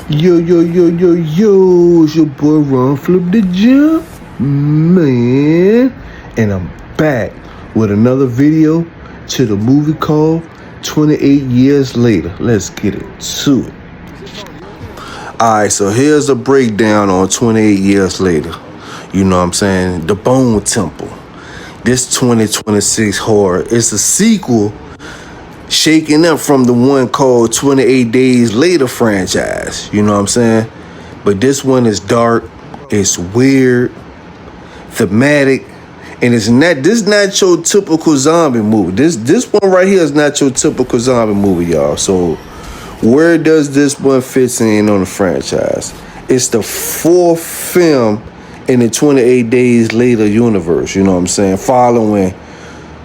Yo, it's your boy Ron Flip the Jump, man. And I'm back with another video to the movie called 28 Years Later. Let's get it to it. Alright, so here's a breakdown on 28 Years Later. You know what I'm saying? The Bone Temple. This 2026 horror is a sequel shaking up from the one called 28 Days Later franchise, you know what I'm saying? But this one is dark, it's weird, thematic, and this is not your typical zombie movie. This one right here is not your typical zombie movie, y'all. So where does this one fit in on the franchise? It's the fourth film in the 28 Days Later universe, you know what I'm saying? Following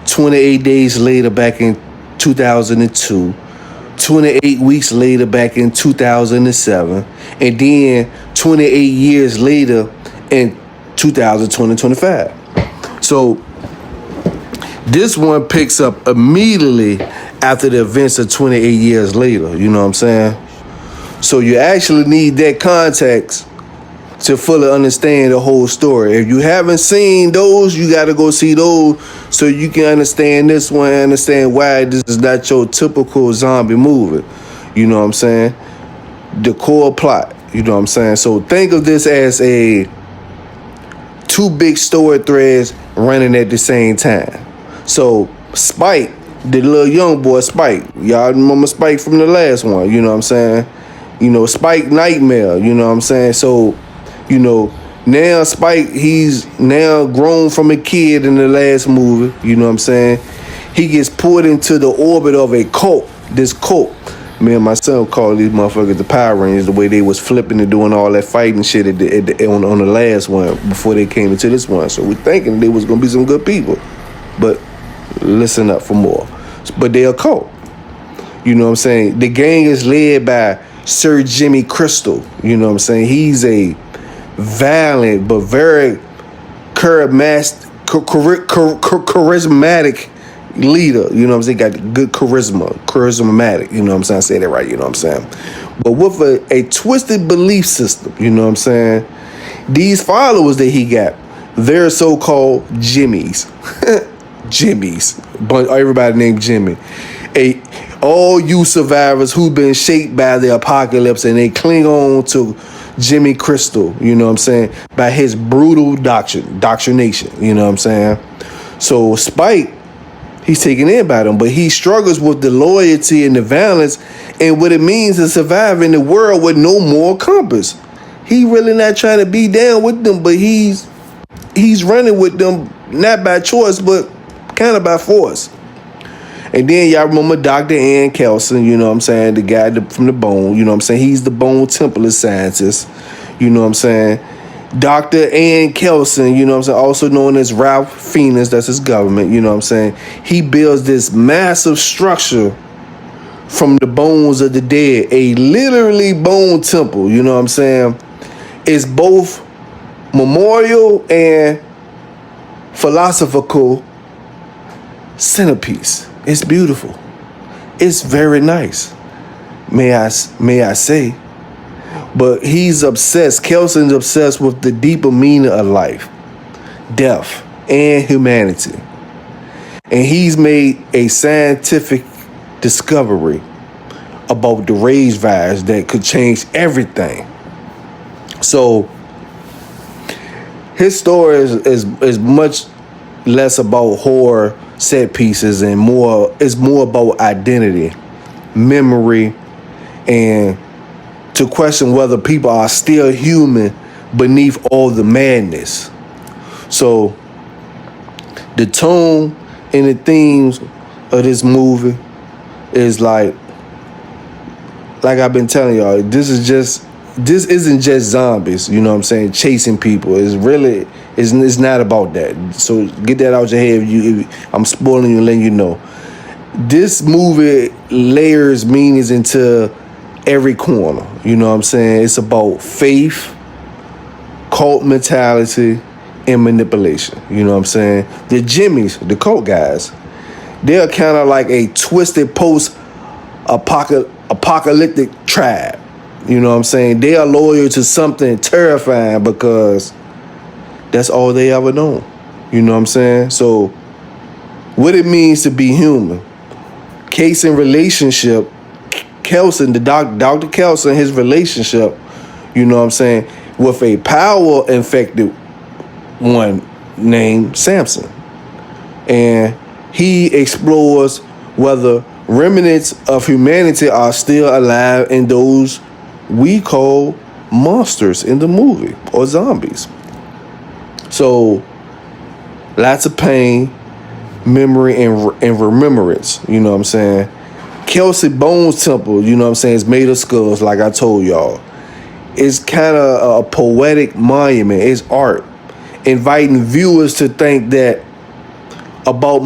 28 Days Later back in 2002, 28 weeks later back in 2007, and then 28 years later in 2025. So this one picks up immediately after the events of 28 years later, you know what I'm saying? So you actually need that context to fully understand the whole story. If you haven't seen those, you got to go see those so you can understand this one, understand why this is not your typical zombie movie. You know what I'm saying? The core plot, you know what I'm saying? So think of this as two big story threads running at the same time. So Spike, the little young boy Spike, y'all remember Spike from the last one, you know what I'm saying? You know, Spike Nightmare, you know what I'm saying? So, you know, now Spike, he's now grown from a kid in the last movie, you know what I'm saying? He gets pulled into the orbit of a cult, this cult. Me and my son called these motherfuckers the Power Rangers, the way they was flipping and doing all that fighting shit on the last one before they came into this one. So we're thinking they was going to be some good people. But listen up for more. But they're a cult. You know what I'm saying? The gang is led by Sir Jimmy Crystal. You know what I'm saying? He's a violent but very charismatic leader, you know what I'm saying? Got good charismatic, you know what I'm saying? I say that right, you know what I'm saying? But with a twisted belief system, you know what I'm saying? These followers that he got, they're so-called Jimmies. Jimmies. But everybody named Jimmy. All you survivors who've been shaped by the apocalypse and they cling on to Jimmy Crystal, you know what I'm saying, by his brutal doctrination, you know what I'm saying? So Spike, he's taken in by them, but he struggles with the loyalty and the violence and what it means to survive in the world with no moral compass. He really not trying to be down with them, but he's running with them, not by choice, but kind of by force. And then y'all remember Dr. Ian Kelson, you know what I'm saying, the guy from the bone, you know what I'm saying, he's the bone temple scientist, you know what I'm saying. Dr. Ian Kelson, you know what I'm saying, also known as Ralph Fiennes, that's his government, you know what I'm saying. He builds this massive structure from the bones of the dead, a literally bone temple, you know what I'm saying. It's both memorial and philosophical centerpiece. It's beautiful. It's very nice, may I say. But he's obsessed. Kelson's obsessed with the deeper meaning of life, death, and humanity. And he's made a scientific discovery about the rage virus that could change everything. So his story is much less about horror set pieces and it's more about identity, memory, and to question whether people are still human beneath all the madness. So the tone and the themes of this movie is like I've been telling y'all, this isn't just zombies, you know what I'm saying, chasing people. It's not about that. So get that out your head. I'm spoiling you and letting you know. This movie layers meanings into every corner. You know what I'm saying? It's about faith, cult mentality, and manipulation. You know what I'm saying? The Jimmies, the cult guys, they're kind of like a twisted post-apocalyptic tribe. You know what I'm saying? They are loyal to something terrifying because that's all they ever known. You know what I'm saying? So what it means to be human. Case in relationship, Kelson, Dr. Kelson, his relationship, you know what I'm saying, with a power infected one named Samson. And he explores whether remnants of humanity are still alive in those we call monsters in the movie, or zombies. So lots of pain, memory, and remembrance, you know what I'm saying? Kelsey Bones Temple, you know what I'm saying, is made of skulls, like I told y'all. It's kind of a poetic monument. It's art, inviting viewers to think that about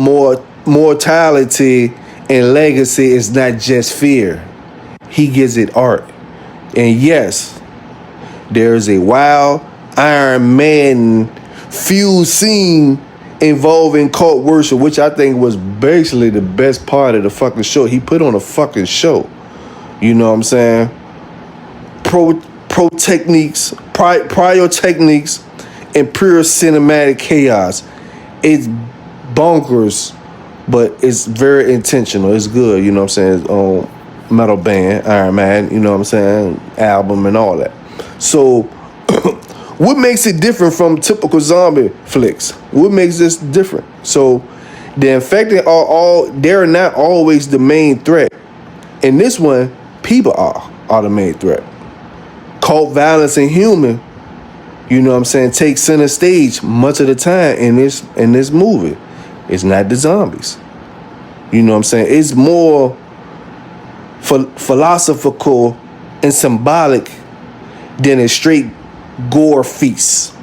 mortality and legacy is not just fear. He gives it art. And yes, there is a wild Iron Man fused scene involving cult worship, which I think was basically the best part of the fucking show. He put on a fucking show. You know what I'm saying? Prior techniques, and pure cinematic chaos. It's bonkers, but it's very intentional. It's good, you know what I'm saying? Metal band, Iron Man, you know what I'm saying? Album and all that. So what makes it different from typical zombie flicks? What makes this different? So the infected they're not always the main threat. In this one, people are the main threat. Cult violence and human, you know what I'm saying, take center stage much of the time in this movie. It's not the zombies. You know what I'm saying? It's more philosophical and symbolic than a straight gore feast,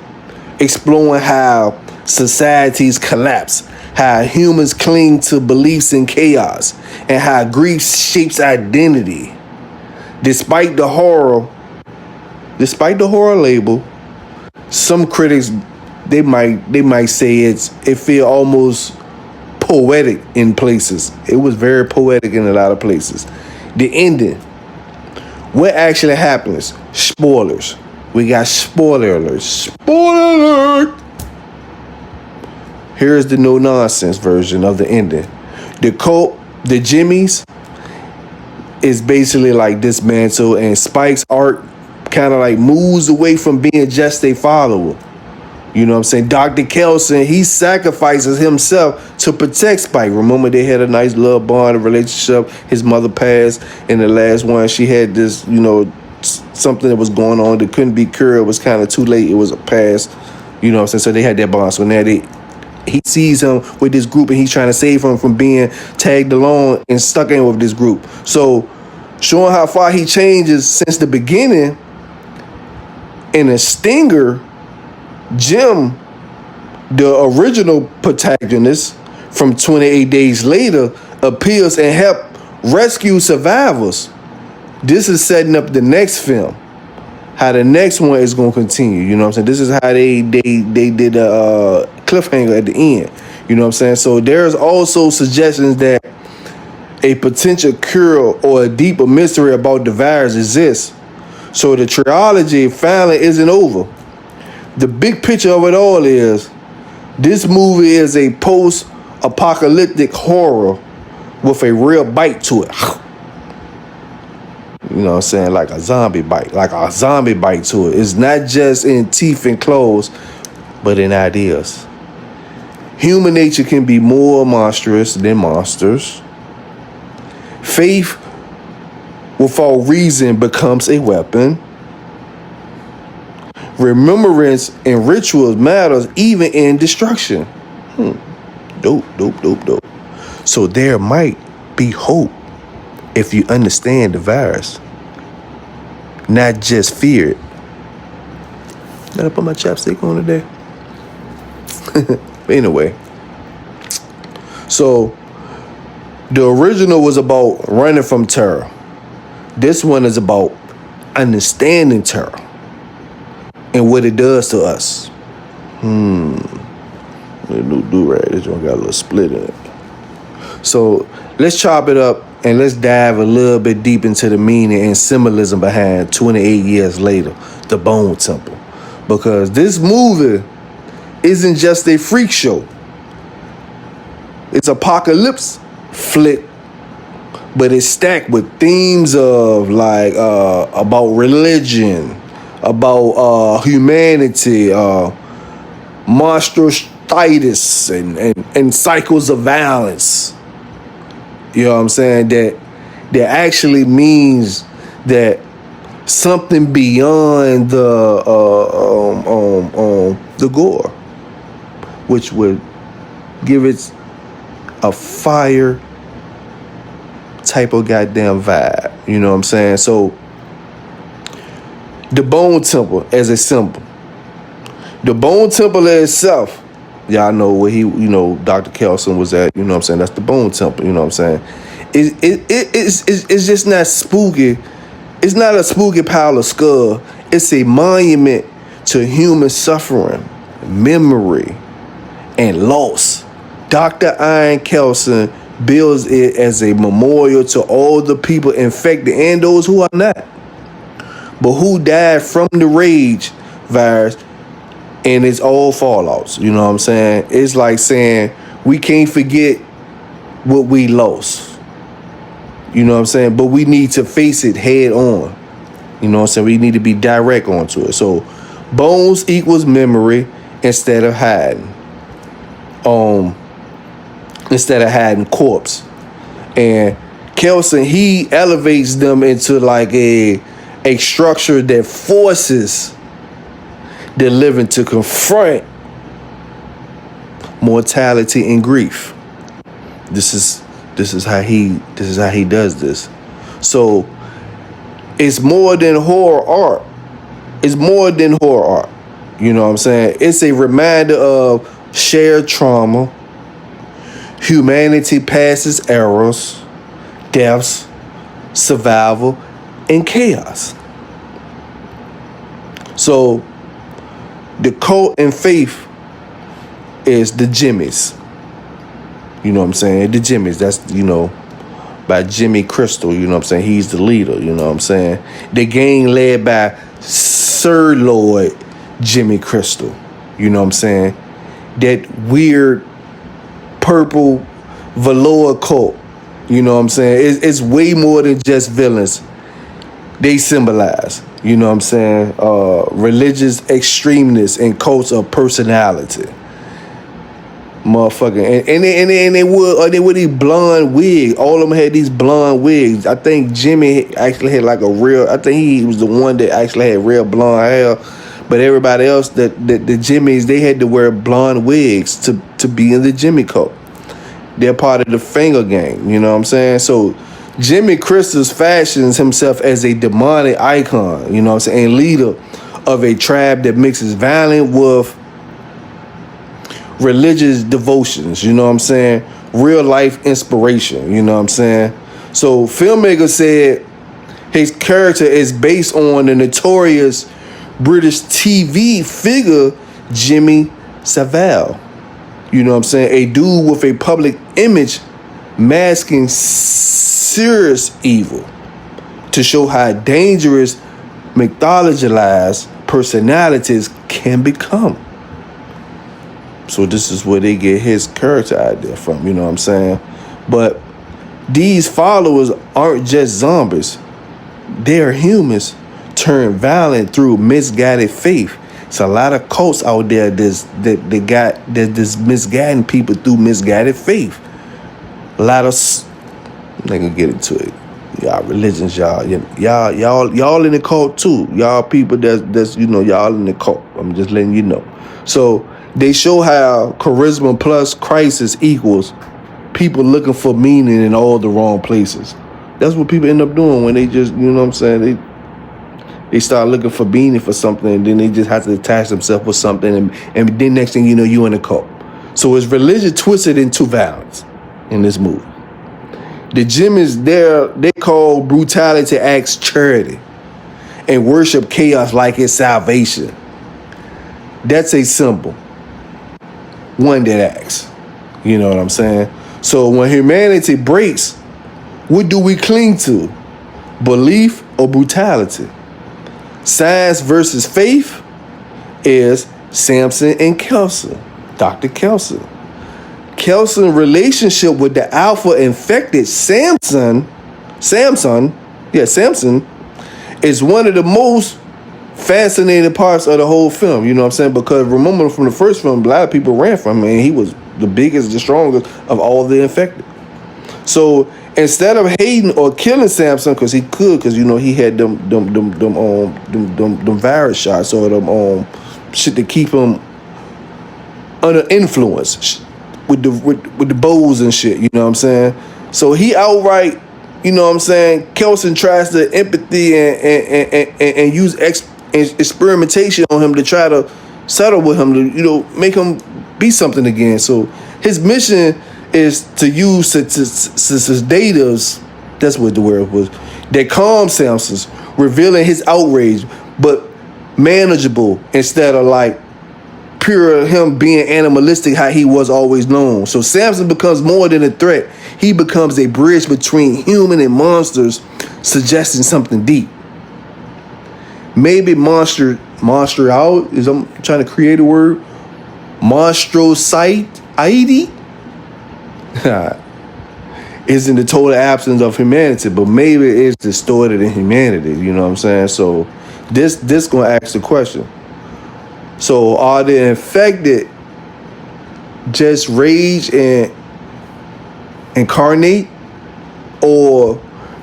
exploring how societies collapse, how humans cling to beliefs in chaos, and how grief shapes identity. Despite the horror label, some critics they might say it feel almost poetic in places. It was very poetic in a lot of places. The ending, what actually happens? Spoilers. We got spoiler alerts. Spoiler alert! Here's the no-nonsense version of the ending. The cult, the Jimmies, is basically like dismantled, and Spike's art kind of like moves away from being just a follower. You know what I'm saying? Dr. Kelson, he sacrifices himself to protect Spike. Remember, they had a nice little bond relationship. His mother passed in the last one. She had this, you know, something that was going on that couldn't be cured. It was kind of too late. It was a past. You know what I'm saying? So they had that bond. So now he sees him with this group, and he's trying to save him from being tagged along and stuck in with this group. So showing how far he changes since the beginning. In a stinger, Jim, the original protagonist from 28 Days Later, appears and help rescue survivors. This is setting up the next film, how the next one is going to continue. You know what I'm saying? This is how they did a cliffhanger at the end. You know what I'm saying? So there's also suggestions that a potential cure or a deeper mystery about the virus exists. So the trilogy finally isn't over. The big picture of it all is this movie is a post-apocalyptic horror with a real bite to it. You know what I'm saying? Like a zombie bite to it. It's not just in teeth and claws, but in ideas. Human nature can be more monstrous than monsters. Faith without reason becomes a weapon. Remembrance and rituals matters even in destruction. Dope. So there might be hope if you understand the virus, not just fear it. Gotta put my chapstick on today. Anyway, so the original was about running from terror. This one is about understanding terror and what it does to us. New do-rag. This one got a little split in it. So let's chop it up And let's dive a little bit deep into the meaning and symbolism behind 28 years later, the Bone Temple. Because this movie isn't just a freak show. It's apocalypse flick, but it's stacked with themes of like about religion, about humanity, monstrositis, and cycles of violence. You know what I'm saying? That actually means that something beyond the gore, which would give it a fire type of goddamn vibe. You know what I'm saying? So the Bone Temple as a symbol. The Bone Temple itself, y'all know where Dr. Kelson was at. You know what I'm saying? That's the Bone Temple. You know what I'm saying? It's just not spooky. It's not a spooky pile of skull. It's a monument to human suffering, memory, and loss. Dr. Ian Kelson builds it as a memorial to all the people infected and those who are not, but who died from the rage virus, and it's all fallouts. You know what I'm saying? It's like saying we can't forget what we lost. You know what I'm saying? But we need to face it head on. You know what I'm saying? We need to be direct onto it. So bones equals memory instead of hiding. Instead of hiding corpse. And Kelson, he elevates them into like a structure that forces the living to confront mortality and grief. This is how he does this. So it's more than horror art. It's more than horror art. You know what I'm saying? It's a reminder of shared trauma, humanity passes errors, deaths, survival, and chaos. So the cult and faith is the Jimmies. You know what I'm saying? The Jimmies. That's, by Jimmy Crystal. You know what I'm saying? He's the leader. You know what I'm saying? The gang led by Sir Lord Jimmy Crystal. You know what I'm saying? That weird purple velour cult. You know what I'm saying? It's way more than just villains. They symbolize, you know what I'm saying, religious extremeness and cults of personality. Motherfucking and they wore these blonde wigs. All of them had these blonde wigs. I think Jimmy actually had like I think he was the one that actually had real blonde hair. But everybody else, the Jimmys, they had to wear blonde wigs to be in the Jimmy cult. They're part of the Finger Gang, you know what I'm saying? So Jimmy Crystals fashions himself as a demonic icon, you know what I'm saying, and leader of a tribe that mixes violence with religious devotions, you know what I'm saying, real life inspiration, you know what I'm saying. So filmmaker said his character is based on the notorious British TV figure Jimmy Savile. You know what I'm saying? A dude with a public image masking serious evil to show how dangerous mythologized personalities can become. So this is where they get his character idea from, you know what I'm saying? But these followers aren't just zombies. They're humans turned violent through misguided faith. It's a lot of cults out there that's misguiding people through misguided faith. A lot of I'm not gonna get into it. Y'all religions, y'all in the cult too. Y'all people that's y'all in the cult. I'm just letting you know. So they show how charisma plus crisis equals people looking for meaning in all the wrong places. That's what people end up doing when they just, you know what I'm saying, they start looking for meaning for something, and then they just have to attach themselves with something, and then next thing you know, you in a cult. So it's religion twisted into violence in this movie. The Jimmies, they call brutality acts charity and worship chaos like it's salvation. That's a symbol. One that acts. You know what I'm saying? So when humanity breaks, What do we cling to? Belief or brutality? Science versus faith is Samson and Kelson. Dr. Kelson. Kelson's relationship with the alpha infected Samson is one of the most fascinating parts of the whole film. You know what I'm saying? Because remember from the first film, a lot of people ran from him, and he was the biggest, the strongest of all the infected. So instead of hating or killing Samson, because he could, because he had them virus shots or them shit to keep him under influence with the bows and shit. You know what I'm saying? So he outright, Kelson tries to empathy and use experimentation on him to try to settle with him to make him be something again. So his mission is to use sedatives, that's what the word was, that calm Samson, revealing his outrage, but manageable instead of like pure him being animalistic how he was always known. So Samson becomes more than a threat. He becomes a bridge between human and monsters, suggesting something deep. Maybe monster out is, I'm trying to create a word, monstrosity is in the total absence of humanity, but maybe it's distorted in humanity. You know what I'm saying? So this gonna ask the question. So are the infected just rage and incarnate, or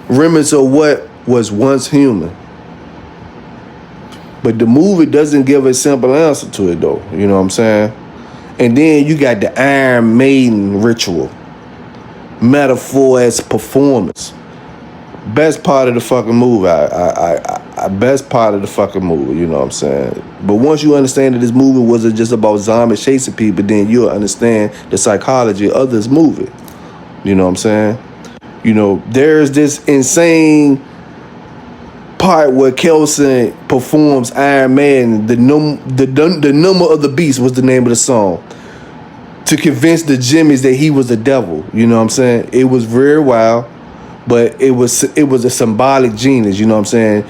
remnants of what was once human? But the movie doesn't give a simple answer to it though. You know what I'm saying? And then you got the Iron Maiden ritual, metaphor as performance. Best part of the fucking movie. Best part of the fucking movie, you know what I'm saying? But once you understand that this movie wasn't just about zombies chasing people, then you'll understand the psychology of this movie. You know what I'm saying? There's this insane part where Kelson performs Iron Man, the number of the beast was the name of the song, to convince the Jimmies that he was the devil. You know what I'm saying? It was very wild, but it was a symbolic genius. You know what I'm saying?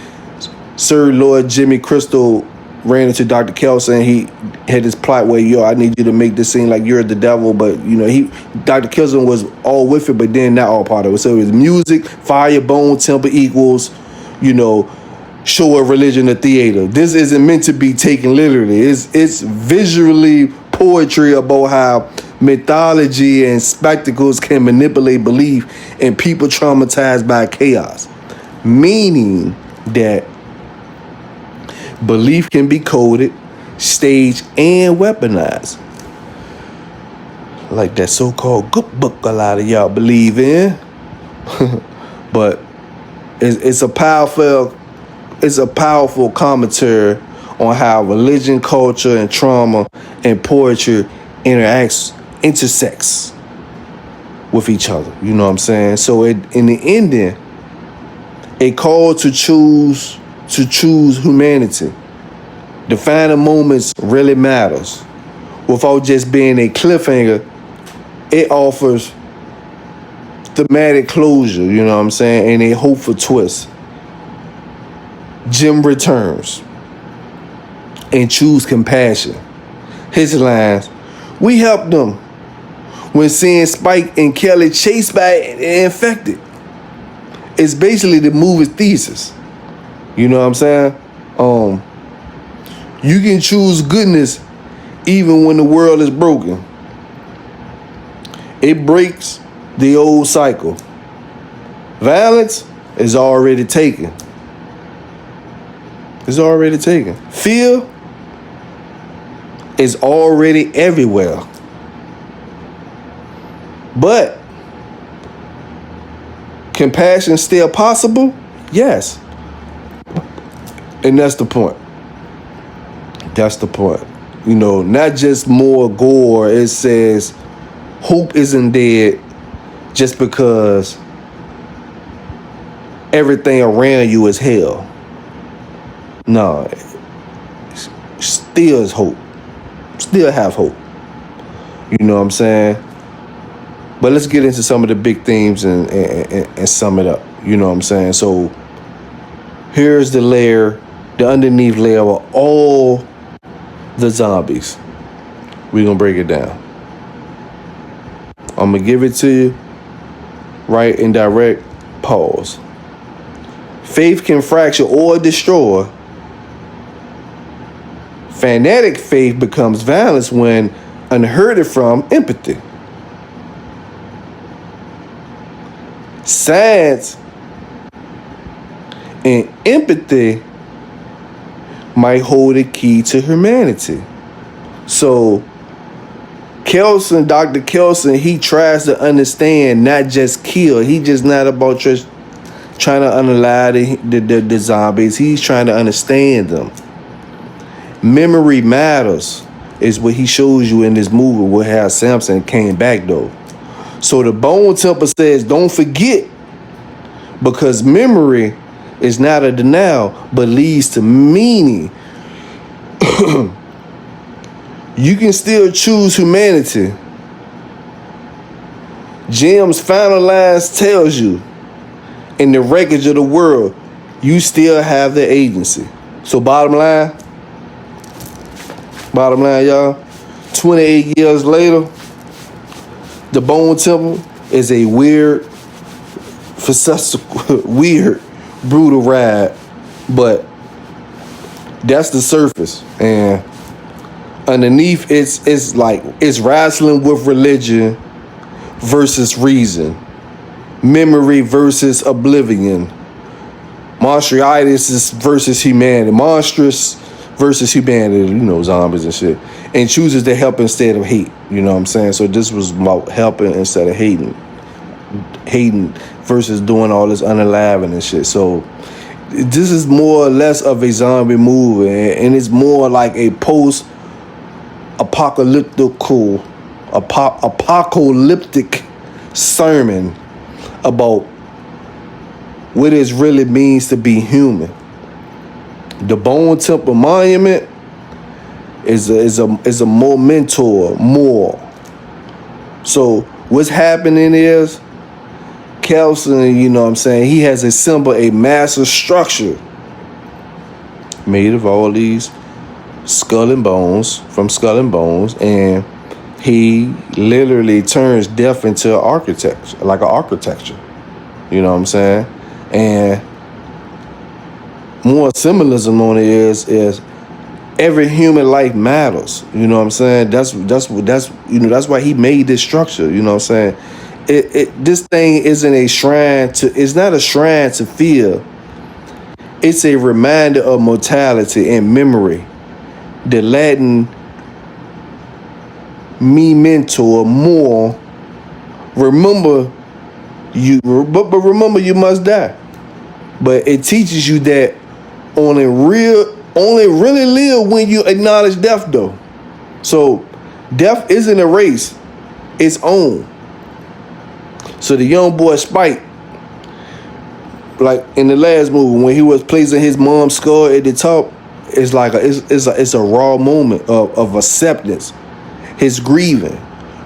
Sir Lord Jimmy Crystal ran into Dr. Kelson. He had this plot where, I need you to make this seem like you're the devil, but Dr. Kelson was all with it, but then not all part of it. So it was music, fire, bone, temper equals, show of religion or theater. This isn't meant to be taken literally. It's visually poetry about how mythology and spectacles can manipulate belief and people traumatized by chaos. Meaning that belief can be coded, staged, and weaponized. Like that so-called good book a lot of y'all believe in. But it's a powerful commentary on how religion, culture, and trauma and poetry intersects with each other. You know what I'm saying? So in the ending, a call to choose humanity. Defining moments really matters. Without just being a cliffhanger, it offers thematic closure, you know what I'm saying, and a hopeful twist. Jim returns and choose compassion. His lines, we helped them when seeing Spike and Kelly chased by and infected. It's basically the movie's thesis. You know what I'm saying? You can choose goodness even when the world is broken. It breaks the old cycle. Violence is already taken. It's already taken. Fear is already everywhere. But compassion still possible? Yes. And that's the point. That's the point. Not just more gore. It says hope isn't dead just because everything around you is hell. No. Still is hope. Still have hope. You know what I'm saying? But let's get into some of the big themes and sum it up. You know what I'm saying? So here's the underneath layer of all the zombies. We're going to break it down. I'm going to give it to you right in direct pause. Faith can fracture or destroy. Fanatic faith becomes violence when unheard from empathy. Science and empathy might hold a key to humanity. So Dr. Kelson, he tries to understand, not just kill. He just not about just trying to unalive the zombies. He's trying to understand them. Memory matters is what he shows you in this movie with how Samson came back though. So the Bone Temple says, don't forget, because memory is not a denial, but leads to meaning. You can still choose humanity. Jim's final lines tells you, in the wreckage of the world, you still have the agency. So bottom line, y'all, 28 years later, the Bone Temple is a weird, brutal ride, but that's the surface. And underneath, it's wrestling with religion versus reason, memory versus oblivion, monstritis versus humanity, monstrous versus humanity, zombies and shit, and chooses to help instead of hate. You know what I'm saying? So this was about helping instead of hating versus doing all this unaliving and shit. So this is more or less of a zombie movie, and it's more like a post-apocalyptic sermon about what it really means to be human. The Bone Temple Monument is a more. So what's happening is Kelson, you know what I'm saying, he has assembled a massive structure made of all these skull and bones, and he literally turns death into architecture, like an architecture. You know what I'm saying? And more symbolism on it is every human life matters. You know what I'm saying? That's why he made this structure. You know what I'm saying? This thing isn't a shrine to. It's not a shrine to fear. It's a reminder of mortality and memory. The Latin memento or more. Remember you, but remember you must die. But it teaches you that only really live when you acknowledge death though. So death isn't a race, it's own. So the young boy Spike, like in the last movie when he was placing his mom's skull at the top, it's like it's a raw moment of acceptance, his grieving,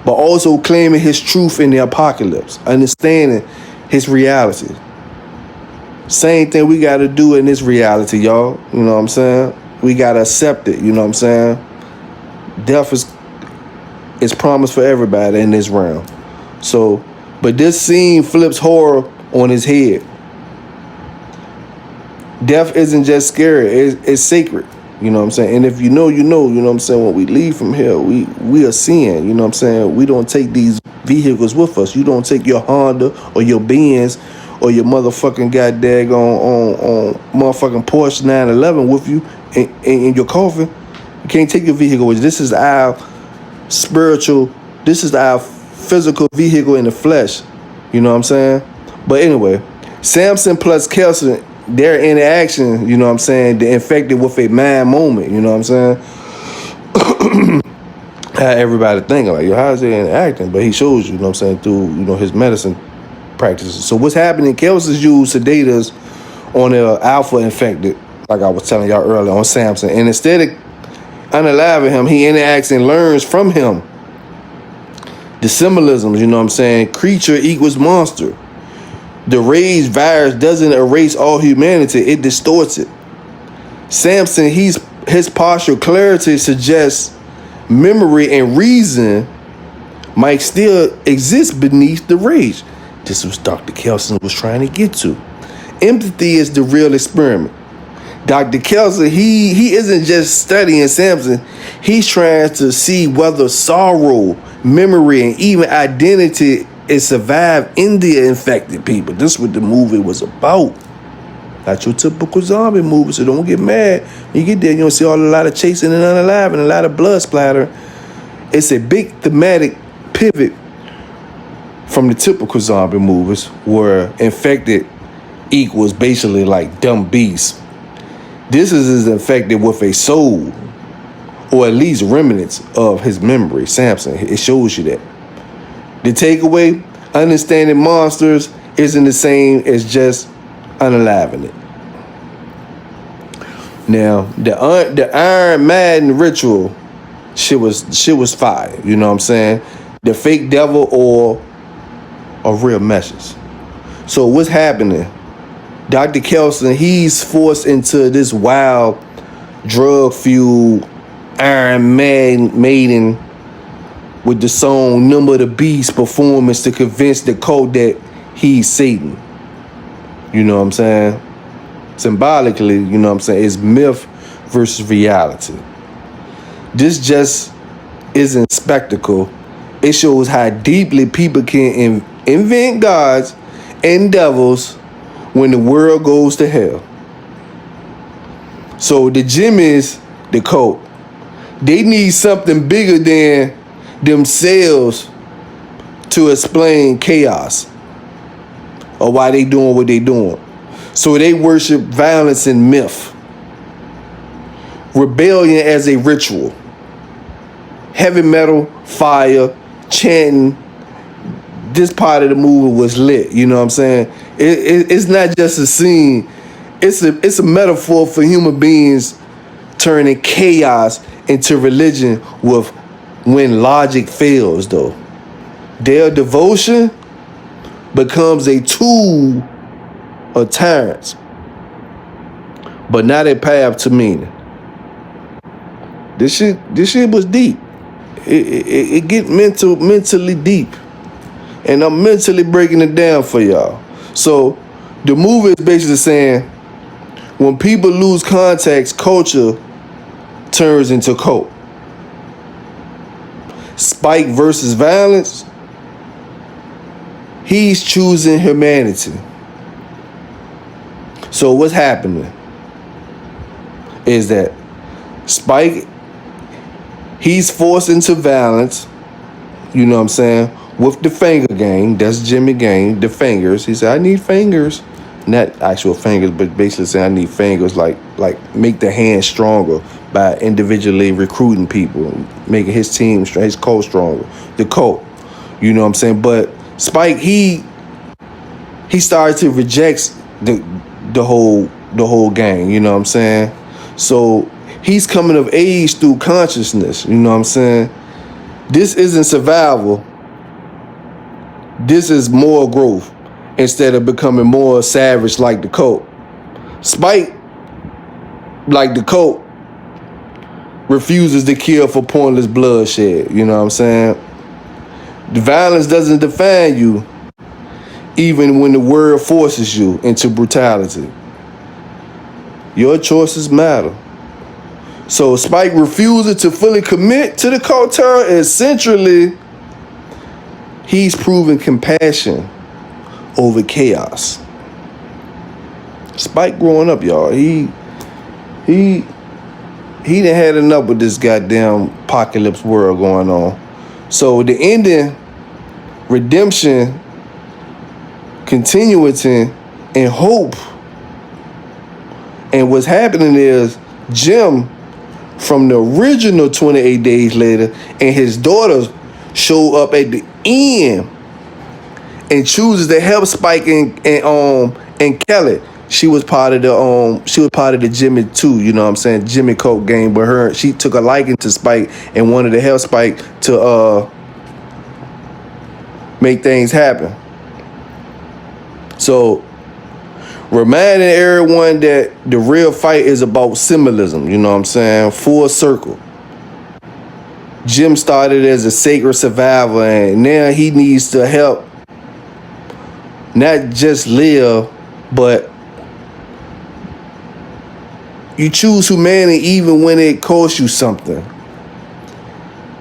but also claiming his truth in the apocalypse, understanding his reality. Same thing we got to do in this reality, y'all. You know what I'm saying? We got to accept it. You know what I'm saying? Death is promised for everybody in this realm. So, but this scene flips horror on his head. Death isn't just scary. It's sacred. You know what I'm saying? And if you know, you know what I'm saying? When we leave from here, we are seeing, you know what I'm saying? We don't take these vehicles with us. You don't take your Honda or your Benz or your motherfucking goddamn on motherfucking Porsche 911 with you in your coffin. You can't take your vehicle with you. This is our physical vehicle in the flesh. You know what I'm saying? But anyway, Samson plus Kelson, their interaction, you know what I'm saying, they're infected with a mind moment, you know what I'm saying? How everybody thinking, like, yo, how is he interacting? But he shows you, you know what I'm saying, through, his medicine practices. So what's happening, Kelson's used sedators on the alpha infected, like I was telling y'all earlier, on Samson. And instead of unaliving him, he interacts and learns from him. The symbolisms, you know what I'm saying? Creature equals monster. The rage virus doesn't erase all humanity, it distorts it. Samson, his partial clarity suggests memory and reason might still exist beneath the rage. This was Dr. Kelson was trying to get to. Empathy is the real experiment. Dr. Kelson, he isn't just studying Samson. He's trying to see whether sorrow, memory, and even identity is survived in the infected people. This is what the movie was about. Not your typical zombie movie, so don't get mad. When you get there, you're going to see a lot of chasing and unalive and a lot of blood splatter. It's a big thematic pivot from the typical zombie movies where infected equals basically like dumb beasts. This is infected with a soul, or at least remnants of his memory. Samson, it shows you that. The takeaway, understanding monsters isn't the same as just unaliving it. Now, the Iron Maiden ritual, shit was fire. You know what I'm saying? The fake devil or a real message. So what's happening? Dr. Kelson, he's forced into this wild, drug-fueled Iron Maiden with the song Number of the Beast performance to convince the cult that he's Satan. You know what I'm saying? Symbolically, you know what I'm saying? It's myth versus reality. This just isn't spectacle. It shows how deeply people can invent gods and devils when the world goes to hell. So the Jimmies, the cult, they need something bigger than themselves to explain chaos or why they doing what they doing. So they worship violence and myth, rebellion as a ritual, heavy metal, fire, chanting. This part of the movie was lit, you know what I'm saying? It's not just a scene. It's a metaphor for human beings turning chaos into religion with when logic fails, though. Their devotion becomes a tool of tyrants, but not a path to meaning. This shit was deep. It get mentally deep. And I'm mentally breaking it down for y'all. So the movie is basically saying when people lose context, culture turns into cult. Spike versus violence, he's choosing humanity. So what's happening is that Spike, he's forced into violence, you know what I'm saying, with the finger gang. That's Jimmy gang, the fingers. He said, I need fingers. Not actual fingers, but basically saying I need fingers, like make the hand stronger by individually recruiting people, making his team, his cult stronger. The cult, you know what I'm saying? But Spike, he started to reject the whole gang, you know what I'm saying? So he's coming of age through consciousness, you know what I'm saying? This isn't survival. This is moral growth instead of becoming more savage like the cult. Spike, like the cult, refuses to kill for pointless bloodshed, you know what I'm saying? The violence doesn't define you, even when the world forces you into brutality. Your choices matter. So Spike refusing to fully commit to the cult terror, essentially, he's proving compassion over chaos. Spike growing up, y'all, he done had enough with this goddamn apocalypse world going on. So the ending, redemption, continuity, and hope. And what's happening is Jim, from the original 28 Days Later, and his daughters show up at the end and chooses to help Spike and Kelly. She was part of the Jimmy too, you know what I'm saying, Jimmy Coke gang, but she took a liking to Spike and wanted to help Spike to make things happen. So, reminding everyone that the real fight is about symbolism, you know what I'm saying? Full circle. Jim started as a sacred survivor, and now he needs to help not just live, but you choose humanity even when it costs you something.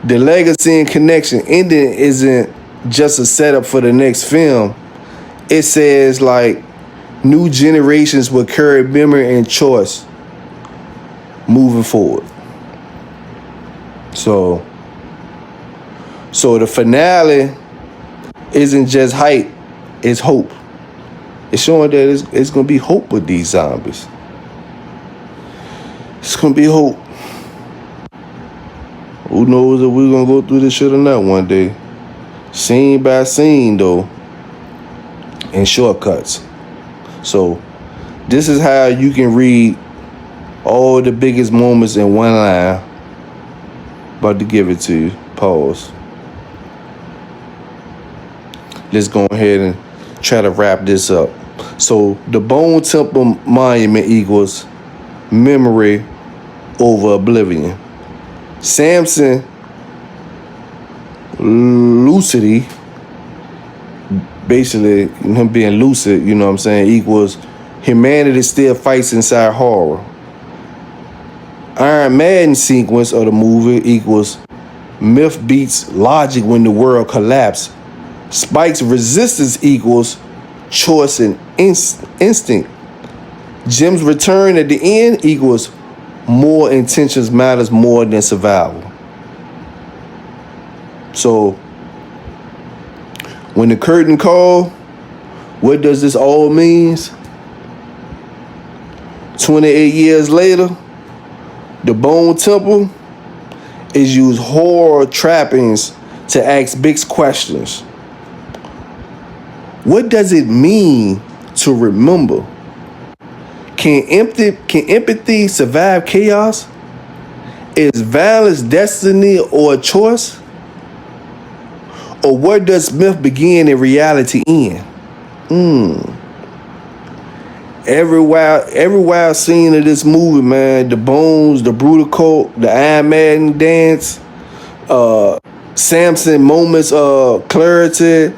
The legacy and connection ending isn't just a setup for the next film. It says like new generations will carry memory and choice moving forward. So the finale isn't just hype, it's hope. It's showing that it's gonna be hope with these zombies. It's gonna be hope. Who knows if we're gonna go through this shit or not one day. Scene by scene though, and shortcuts. So this is how you can read all the biggest moments in one line. About to give it to you. Pause. Let's go ahead and try to wrap this up. So the Bone Temple Monument equals memory over oblivion. Samson lucidity, basically him being lucid, you know what I'm saying, equals humanity still fights inside horror. Iron Maiden sequence of the movie equals myth beats logic when the world collapsed. Spike's resistance equals choice and instinct. Jim's return at the end equals more intentions matters more than survival. So when the curtain call, what does this all mean? 28 years later, the Bone Temple is used horror trappings to ask big questions. What does it mean to remember? Can empathy survive chaos? Is violence destiny or a choice? Or where does myth begin and reality end? Every wild scene of this movie, man, the bones, the brutal cult, the Iron Maiden dance, Samson moments of clarity,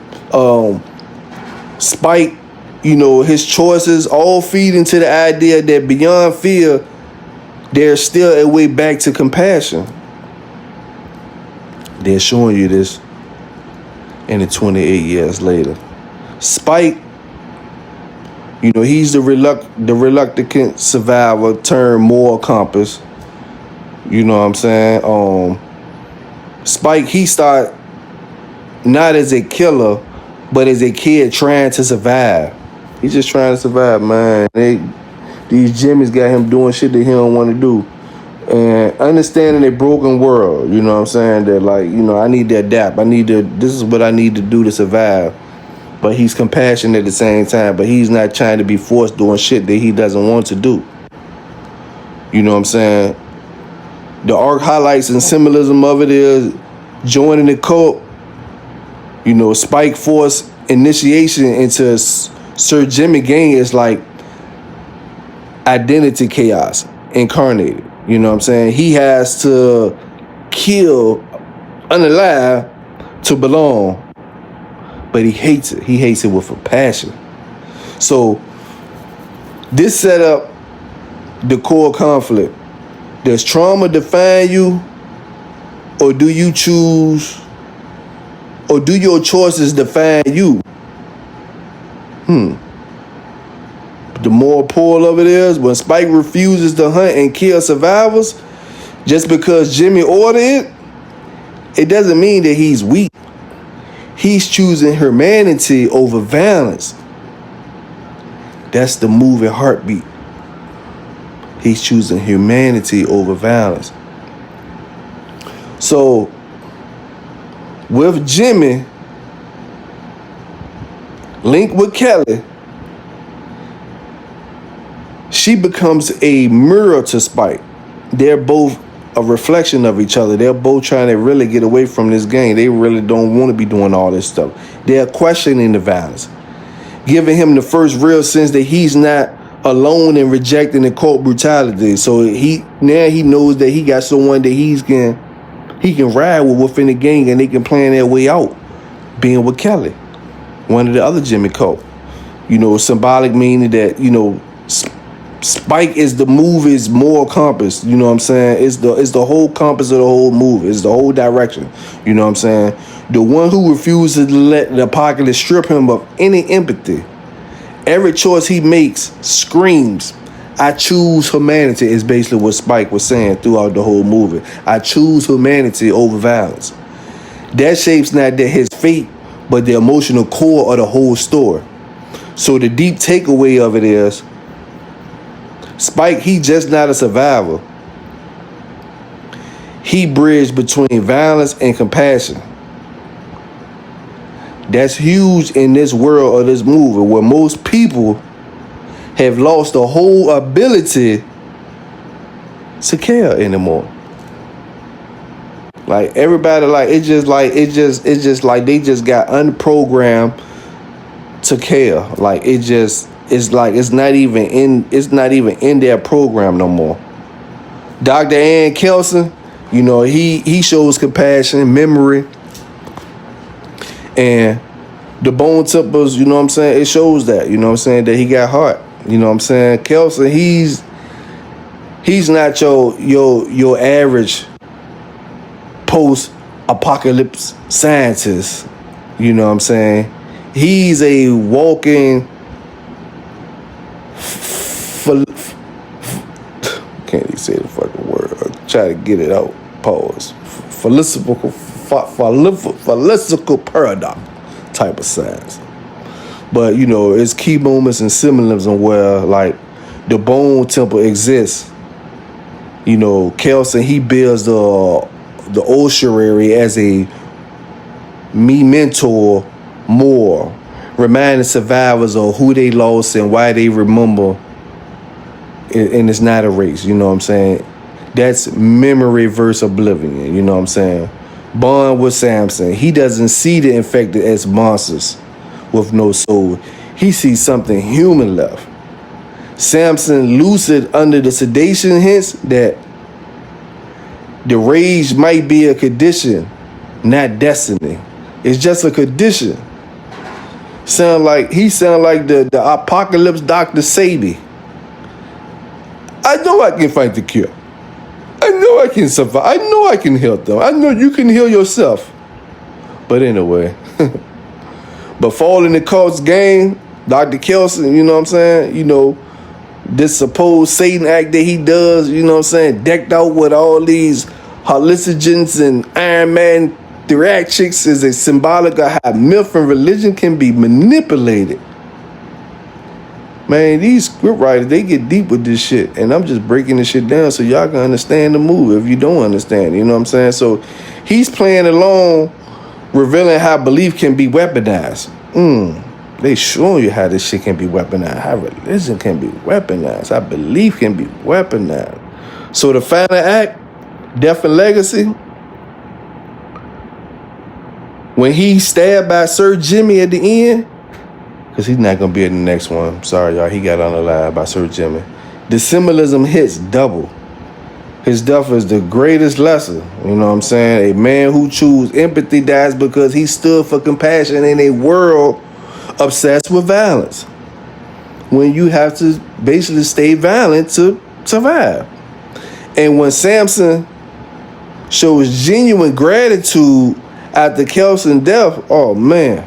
Spike, you know, his choices all feed into the idea that beyond fear, there's still a way back to compassion. They're showing you this in the 28 years later. Spike, you know, he's the reluctant survivor turned moral compass. You know what I'm saying? Spike, he started not as a killer, but as a kid trying to survive. He's just trying to survive, man. These Jimmys got him doing shit that he don't want to do. And understanding a broken world, you know what I'm saying? That like, you know, I need to adapt. This is what I need to do to survive. But he's compassionate at the same time, but he's not trying to be forced doing shit that he doesn't want to do. You know what I'm saying? The arc highlights and symbolism of it is joining the cult. You know, Spike Force initiation into Sir Jimmy Gang is like identity chaos incarnated. You know what I'm saying? He has to kill unalive to belong. But he hates it. He hates it with a passion. So this set up the core conflict. Does trauma define you? Or do you choose? Or do your choices define you? The moral pull of it is when Spike refuses to hunt and kill survivors just because Jimmy ordered it, it doesn't mean that he's weak. He's choosing humanity over violence. That's the movie heartbeat. He's choosing humanity over violence. So, with Jimmy, linked with Kelly, she becomes a mirror to Spike. They're both a reflection of each other. They're both trying to really get away from this game. They really don't want to be doing all this stuff. They're questioning the violence, giving him the first real sense that he's not alone in rejecting the cult brutality. So he knows that he got someone that he can ride with within the gang, and they can plan their way out, being with Kelly, one of the other Jimmy cult. Symbolic meaning that, Spike is the movie's moral compass. You know what I'm saying? It's the whole compass of the whole movie. It's the whole direction. You know what I'm saying? The one who refuses to let the apocalypse strip him of any empathy. Every choice he makes screams, I choose humanity, is basically what Spike was saying throughout the whole movie. I choose humanity over violence. That shapes not his fate, but the emotional core of the whole story. So the deep takeaway of it is, Spike, he just not a survivor. He bridged between violence and compassion. That's huge in this world of this movie, where most people have lost the whole ability to care anymore. Like everybody, it's just like they just got unprogrammed to care. Like it's not even in their program no more. Dr. Ann Kelson, he shows compassion, memory, and the bone tempers, it shows that, that he got heart. Kelson, he's not your average post-apocalyptic scientist. He's a walking can't even say the fucking word. I'll try to get it out. Pause. Philosophical paradox type of science. But it's key moments and symbolism where the bone temple exists. Kelson, he builds the ossuary as a mentor more, reminding survivors of who they lost and why they remember. And it's not a race, That's memory versus oblivion, Bond with Samson, he doesn't see the infected as monsters with no soul. He sees something human left. Samson, lucid under the sedation, hints that the rage might be a condition, not destiny. It's just a condition. He sound like the apocalypse Dr. Sabi. I know I can fight the cure. I know I can survive. I know I can heal them. I know you can heal yourself. But anyway, but falling the cult's game, Dr. Kelson, this supposed Satan act that he does, decked out with all these hallucinogens and Iron Man theatrics is a symbolic of how myth and religion can be manipulated. Man, these script writers, they get deep with this shit. And I'm just breaking this shit down so y'all can understand the movie if you don't understand. You know what I'm saying? So he's playing along, revealing how belief can be weaponized. They showing you how this shit can be weaponized, how religion can be weaponized, how belief can be weaponized. So the final act, Death and Legacy, when he stabbed by Sir Jimmy at the end, because he's not going to be in the next one. Sorry, y'all. He got unalive by Sir Jimmy. The symbolism hits double. His death is the greatest lesson. You know what I'm saying? A man who chooses empathy dies because he stood for compassion in a world obsessed with violence. When you have to basically stay violent to survive. And when Samson shows genuine gratitude after Kelson's death, oh man.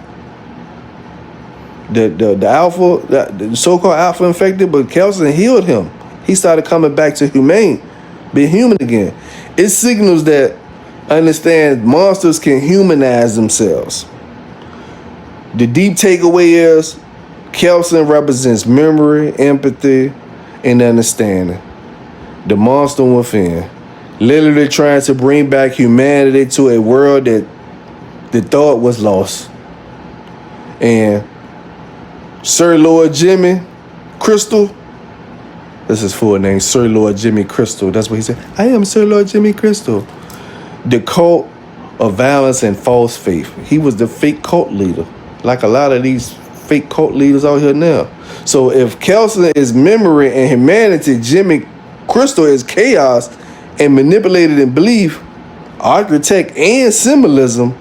The so-called alpha infected, but Kelson healed him. He started coming back to being human again. It signals that understand monsters can humanize themselves. The deep takeaway is Kelson represents memory, empathy, and understanding. The monster within, literally trying to bring back humanity to a world that they thought was lost. And Sir Lord Jimmy, Crystal, That's his full name, Sir Lord Jimmy Crystal. That's what he said. I am Sir Lord Jimmy Crystal. The cult of violence and false faith. He was the fake cult leader, like a lot of these fake cult leaders out here now. So if Kelson is memory and humanity, Jimmy Crystal is chaos and manipulated in belief, architect and symbolism,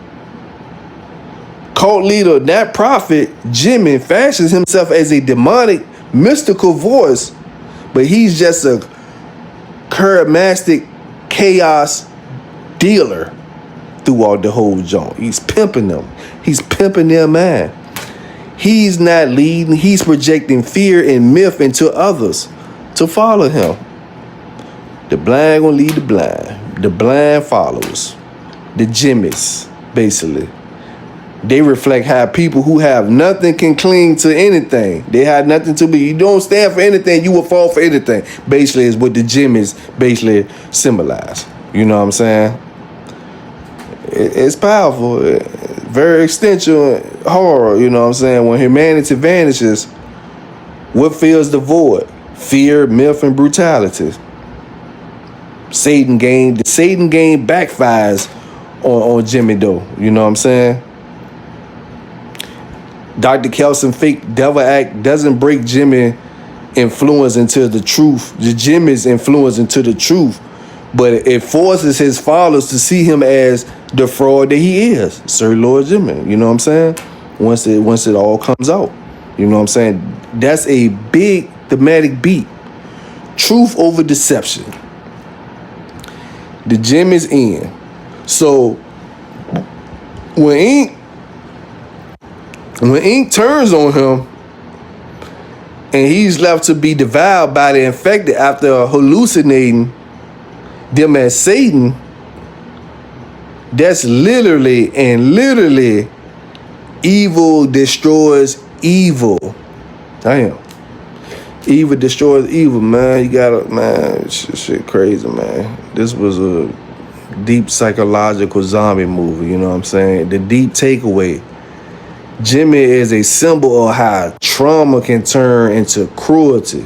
cult leader, that prophet, Jimmy, fashions himself as a demonic, mystical voice, but he's just a charismatic chaos dealer throughout the whole joint. He's pimping them. He's pimping their mind. He's not leading. He's projecting fear and myth into others to follow him. The blind gonna lead the blind. The blind follows. The Jimmies, basically. They reflect how people who have nothing can cling to anything. They have nothing to be. You don't stand for anything, you will fall for anything. Basically, is what the Jimmies basically symbolize. You know what I'm saying? It's powerful. Very existential horror, you know what I'm saying? When humanity vanishes, what fills the void? Fear, myth, and brutality. The Satan game backfires on Jimmy though. You know what I'm saying? Dr. Kelson fake devil act doesn't break Jimmy influence into the truth. The Jimmy's influence into the truth. But it forces his followers to see him as the fraud that he is, Sir Lord Jimmy. You know what I'm saying? Once it all comes out. You know what I'm saying? That's a big thematic beat. Truth over deception. The Jimmy's in. So when Ink turns on him and he's left to be devoured by the infected after hallucinating them as Satan, that's literally evil destroys evil. Damn. Evil destroys evil, man. You gotta, man, shit crazy, man. This was a deep psychological zombie movie, you know what I'm saying? The deep takeaway. Jimmy is a symbol of how trauma can turn into cruelty.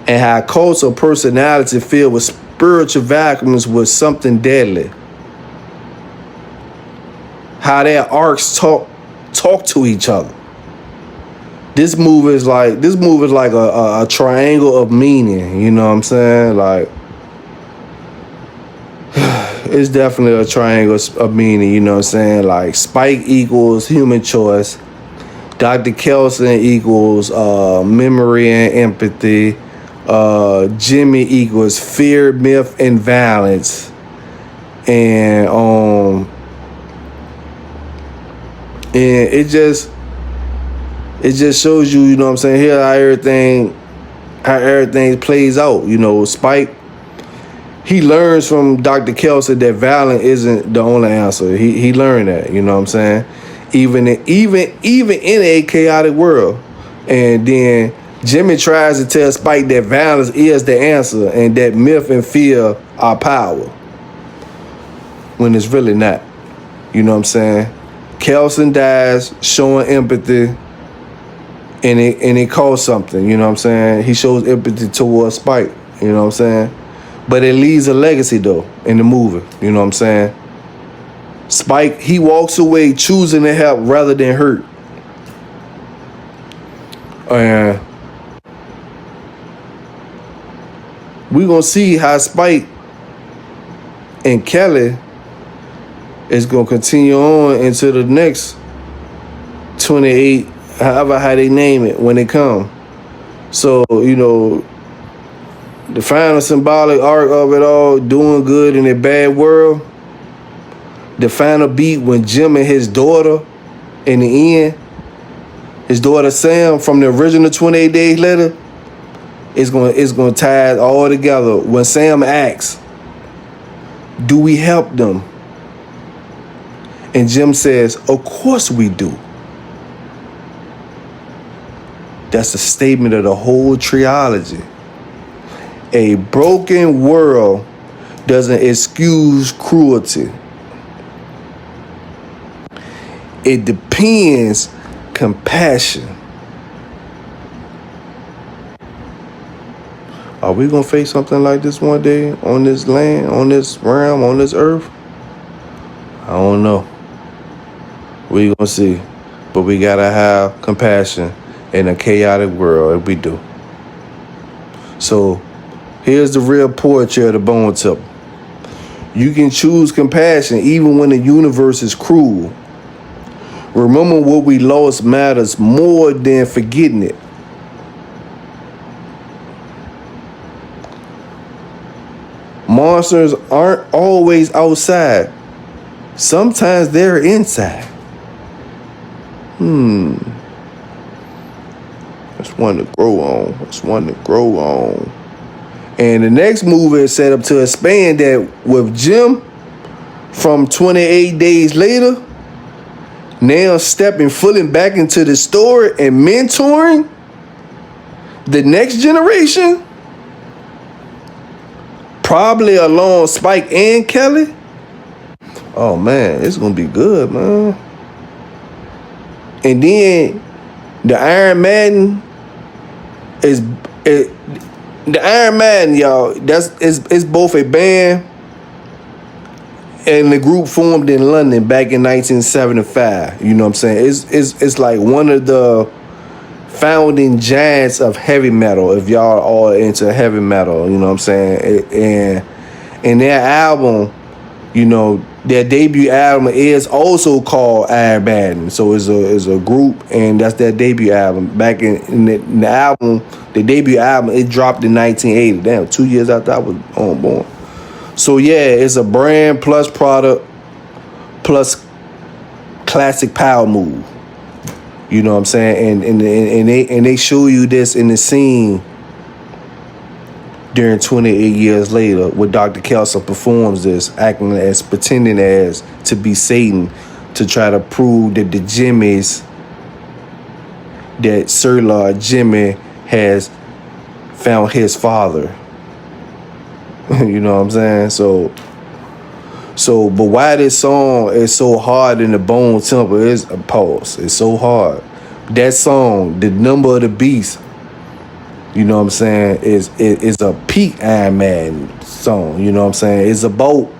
And how cults of personality filled with spiritual vacuums was something deadly. How their arcs talk to each other. This movie is like a triangle of meaning, you know what I'm saying? Like, it's definitely a triangle of meaning, you know what I'm saying? Like, Spike equals human choice. Dr. Kelson equals memory and empathy. Jimmy equals fear, myth, and violence. And it just shows you, you know what I'm saying, here how everything plays out. You know, Spike, he learns from Dr. Kelson that violence isn't the only answer. He learned that, you know what I'm saying? Even in a chaotic world. And then Jimmy tries to tell Spike that violence is the answer and that myth and fear are power. When it's really not. You know what I'm saying? Kelson dies showing empathy and it costs something, you know what I'm saying? He shows empathy towards Spike, you know what I'm saying? But it leaves a legacy though in the movie, you know what I'm saying? Spike, he walks away choosing to help rather than hurt. And we're going to see how Spike and Kelly is going to continue on into the next 28, however how they name it when they come. So, you know, the final symbolic arc of it all, doing good in a bad world, the final beat when Jim and his daughter, in the end, his daughter Sam from the original 28 Days Later, it's going to tie it all together. When Sam asks, do we help them? And Jim says, of course we do. That's the statement of the whole trilogy. A broken world doesn't excuse cruelty. It depends compassion. Are we gonna face something like this one day on this land, on this realm, on this earth? I don't know. We gonna see. But we gotta have compassion in a chaotic world if we do. So here's the real poetry of the Bone Tip. You can choose compassion even when the universe is cruel. Remember what we lost matters more than forgetting it. Monsters aren't always outside. Sometimes they're inside. That's one to grow on. That's one to grow on. And the next movie is set up to expand that with Jim from 28 Days Later, now stepping fully back into the story and mentoring the next generation, probably along Spike and Kelly. Oh man, it's gonna be good, man. And then the Iron Maiden the Iron Maiden, y'all. It's both a band and the group formed in London back in 1975. You know what I'm saying? It's like one of the founding giants of heavy metal. If y'all are into heavy metal, you know what I'm saying? And their album, you know, their debut album is also called Iron Maiden. So it's a group, and that's their debut album. Back in the album, the debut album, it dropped in 1980. Damn, 2 years after I was born. So yeah, it's a brand plus product plus classic power move. You know what I'm saying? And they show you this in the scene during 28 Years Later, where Dr. Kelso performs this, pretending as to be Satan, to try to prove that the Jimmys, that Sir Lord Jimmy has found his father. You know what I'm saying? So, but why this song is so hard in the Bone Temple is a pause. It's so hard. That song, The Number of the Beast, you know what I'm saying, is a peak Iron Man song. You know what I'm saying? It's about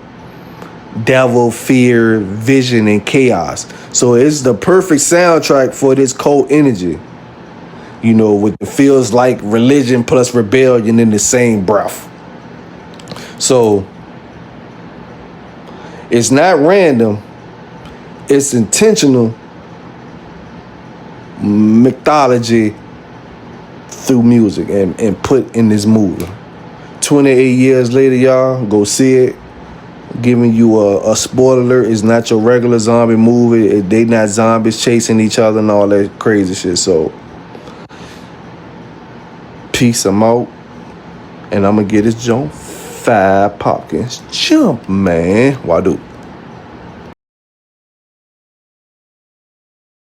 devil, fear, vision, and chaos. So it's the perfect soundtrack for this cult energy. You know, with it feels like religion plus rebellion in the same breath. So it's not random. It's intentional mythology through music and put in this movie. 28 years later, y'all, go see it. Giving you a spoiler alert, it's not your regular zombie movie. They not zombies chasing each other and all that crazy shit. So, peace, I'm out. And I'm going to get this joint 5 Popkins. Jump, man. Why do?